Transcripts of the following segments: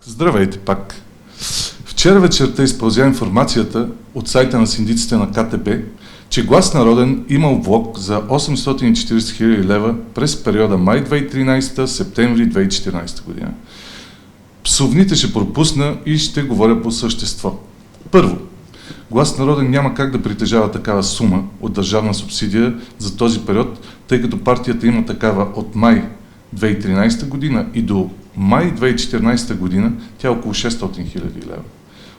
Здравейте пак! Вчера вечерта изпълзя информацията от сайта на синдиците на КТБ, че Глас Народен имал влог за 840 хиляди лева през периода май 2013 – септември 2014 година. Псовните ще пропусна и ще говоря по същество. Първо, Глас Народен няма как да притежава такава сума от държавна субсидия за този период, тъй като партията има такава от май 2013 година и до май 2014 година тя е около 600 хиляди лева.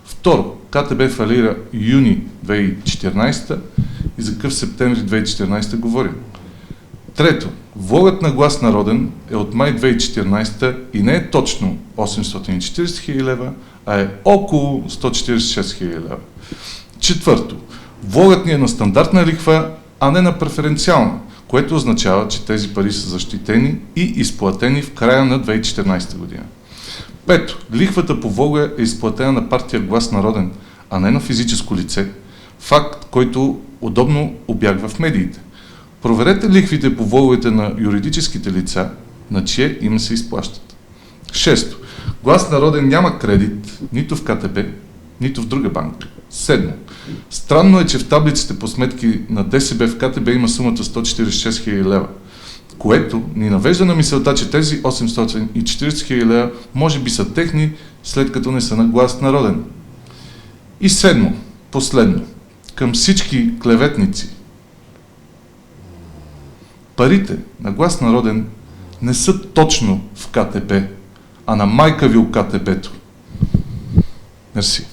Второ, КТБ фалира юни 2014 и за какъв септември 2014 говорим. Трето, влогът на Глас Народен е от май 2014 и не е точно 840 хиляди лева, а е около 146 хиляди лева. Четвърто, влогът ни е на стандартна лихва, а не на преференциална, което означава, че тези пари са защитени и изплатени в края на 2014 година. Пето, лихвата по влога е изплатена на партия Глас Народен, а не на физическо лице, факт, който удобно обягва в медиите. Проверете лихвите по влоговете на юридическите лица, на чие име се изплащат. Шесто, Глас Народен няма кредит нито в КТБ, нито в друга банка. Седмо, странно е, че в таблиците по сметки на ДСБ в КТБ има сумата 146 хиляди лева, което ни навежда на мисълта, че тези 840 хиляди лева може би са техни, след като не са на Глас Народен. И седмо, последно, към всички клеветници. Парите на Глас Народен не са точно в КТБ, а на майка ви у КТБ-то. Мерси.